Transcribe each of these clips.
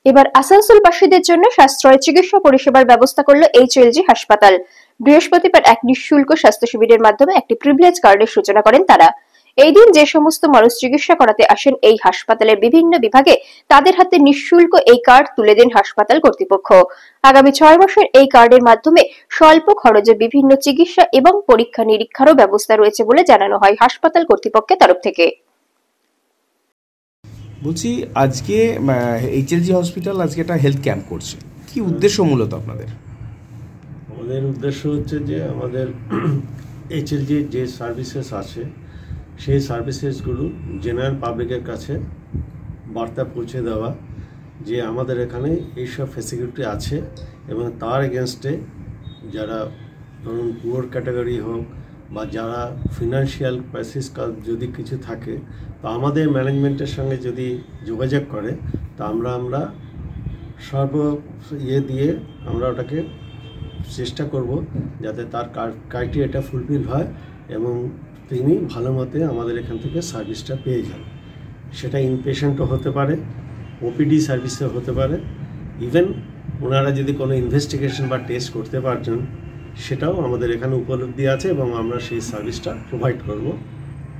এবার আসানসোলবাসীদের জন্য সাশ্রয় চিকিৎসা পরিষেবার ব্যবস্থা করল এইচএলজি হাসপাতাল। বৃহস্পতিবার এক নিঃশুল্ক স্বাস্থ্য শিবিরের মাধ্যমে একটি প্রিভিলেজ কার্ডের সূচনা করেন তারা। এই দিন যে সমস্ত মানুষ চিকিৎসা করাতে আসেন এই হাসপাতালের বিভিন্ন বিভাগে তাদের হাতে নিঃশুল্ক এই কার্ড তুলে দেন হাসপাতাল কর্তৃপক্ষ। আগামী 6 মাসের এই কার্ডের মাধ্যমে স্বল্প খরচে বিভিন্ন চিকিৎসা এবং পরীক্ষা নিরীক্ষারও ব্যবস্থা রয়েছে বলে জানানো হয় হাসপাতাল কর্তৃপক্ষের তরফ থেকে। বলছি, আজকে এইচএলজি হসপিটাল আজকে একটা হেলথ ক্যাম্প করছে, কি উদ্দেশ্য মূলত আপনাদের? আমাদের উদ্দেশ্য হচ্ছে যে আমাদের এইচএলজির যে সার্ভিসেস আছে সেই সার্ভিসেসগুলো জেনারেল পাবলিকের কাছে বার্তা পৌঁছে দেওয়া যে আমাদের এখানে এইসব ফ্যাসিলিটি আছে এবং তার এগেনস্টে যারা ধরুন পুয়ার ক্যাটাগরি হোক বা যারা ফিনান্সিয়াল ক্রাইসিস যদি কিছু থাকে তো আমাদের ম্যানেজমেন্টের সঙ্গে যদি যোগাযোগ করে তা আমরা সর্ব দিয়ে আমরা ওটাকে চেষ্টা করব যাতে তার ক্রাইটেরিয়াটা ফুলফিল হয় এবং তিনি ভালো মতে আমাদের এখান থেকে সার্ভিসটা পেয়ে যান। সেটা ইনপেশেন্টও হতে পারে, ওপিডি সার্ভিসও হতে পারে, ইভেন ওনারা যদি কোনো ইনভেস্টিগেশন বা টেস্ট করতে পারছেন সেটাও আমাদের এখানে উপলব্ধি আছে এবং আমরা সেই সার্ভিসটা প্রোভাইড করব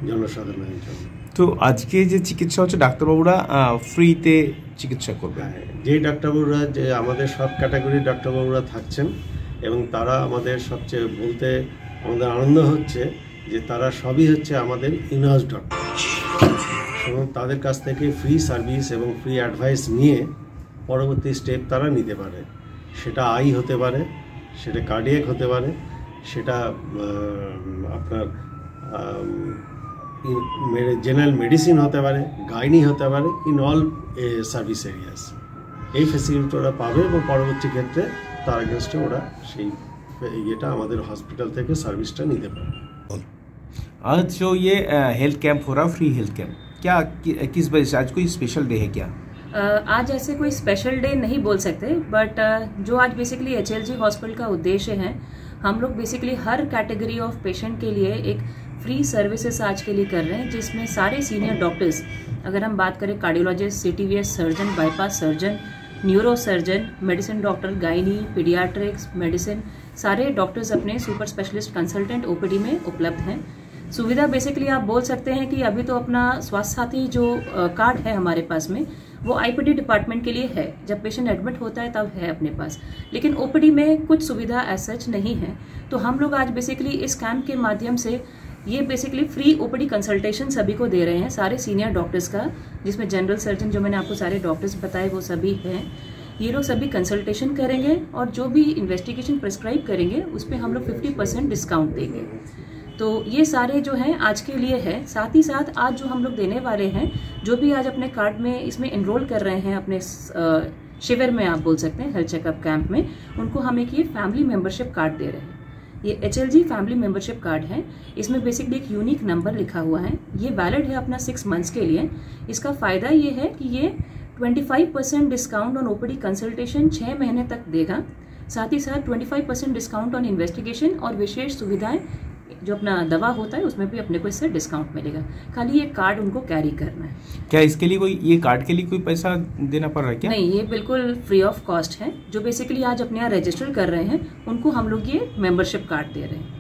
জনসাধারণের জন্য। তো আজকে যে চিকিৎসা হচ্ছে ডাক্তারবাবুরা ফ্রিতে চিকিৎসা করবে? যে ডাক্তারবাবুরা যে আমাদের সব ক্যাটাগরির ডাক্তারবাবুরা থাকছেন এবং তারা আমাদের সবচেয়ে বলতে আমাদের আনন্দ হচ্ছে যে তারা সবই হচ্ছে আমাদের ইনহাউস ডক্টর এবং তাদের কাছ থেকে ফ্রি সার্ভিস এবং ফ্রি অ্যাডভাইস নিয়ে পরবর্তী স্টেপ তারা নিতে পারে। সেটা আই হতে পারে, সেটা কার্ডিয়াক হতে পারে, সেটা আপনার জেনারেল মেডিসিন হতে পারে, গাইনি হতে পারে, ইন অল সার্ভিস এরিয়াস এই ফ্যাসিলিটি ওরা পাবে এবং পরবর্তী ক্ষেত্রে তার এগেনস্টে ওরা সেই ইয়েটা আমাদের হসপিটাল থেকে সার্ভিসটা নিতে পারে। आज जो ये हेल्थ कैंप हो रहा है, फ्री हेल्थ कैंप, क्या किस वजह से आज कोई स्पेशल डे है क्या? आज ऐसे कोई स्पेशल डे नहीं बोल सकते, बट जो आज बेसिकली एचएलजी हॉस्पिटल का उद्देश्य है, हम लोग basically her category of patient के लिए एक फ्री सर्विसेज आज के लिए कर रहे हैं, जिसमें सारे सीनियर डॉक्टर्स, अगर हम बात करें cardiologist, CTVS surgeon, bypass surgeon, neuro surgeon, medicine doctor, gynae, paediatrics, medicine, सारे डॉक्टर्स अपने सुपर स्पेशलिस्ट कंसल्टेंट ओपीडी में उपलब्ध हैं। सुविधा बेसिकली आप बोल सकते हैं कि अभी तो अपना स्वास्थ्य साथी जो कार्ड है हमारे पास में वो आईपीडी डिपार्टमेंट के लिए है, जब पेशेंट एडमिट होता है तब है अपने पास, लेकिन ओपीडी में कुछ सुविधा एज सच नहीं है। तो हम लोग आज बेसिकली इस कैंप के माध्यम से ये बेसिकली फ्री ओपीडी कंसल्टेशन सभी को दे रहे हैं, सारे सीनियर डॉक्टर्स का, जिसमें जनरल सर्जन जो मैंने आपको सारे डॉक्टर्स बताए वो सभी हैं। ये लोग सभी कंसल्टेशन करेंगे और जो भी इन्वेस्टिगेशन प्रिस्क्राइब करेंगे उस पर हम लोग 50% डिस्काउंट देंगे। तो ये सारे जो हैं आज के लिए है। साथ ही साथ आज जो हम लोग देने वाले हैं, जो भी आज अपने कार्ड में इसमें एनरोल कर रहे हैं अपने शिविर में, आप बोल सकते हैं हेल्थ चेकअप कैंप में, उनको हम एक ये फैमिली मेंबरशिप कार्ड दे रहे हैं। ये एचएलजी फैमिली मेंबरशिप कार्ड है। इसमें बेसिकली एक यूनिक नंबर लिखा हुआ है। ये वैलिड है अपना 6 मंथ्स के लिए। इसका फ़ायदा ये है कि ये 25% डिस्काउंट ऑन ओपीडी कंसल्टेशन 6 महीने तक देगा। साथ ही साथ 25% डिस्काउंट ऑन इन्वेस्टिगेशन और विशेष सुविधाएं जो अपना दवा होता है उसमें भी अपने को इससे डिस्काउंट मिलेगा। खाली ये कार्ड उनको कैरी करना है। क्या इसके लिए कोई, ये कार्ड के लिए कोई पैसा देना पड़ रहा है क्या? नहीं, ये बिल्कुल फ्री ऑफ कॉस्ट है। जो बेसिकली आज अपने यहाँ रजिस्टर कर रहे हैं उनको हम लोग ये मेंबरशिप कार्ड दे रहे हैं।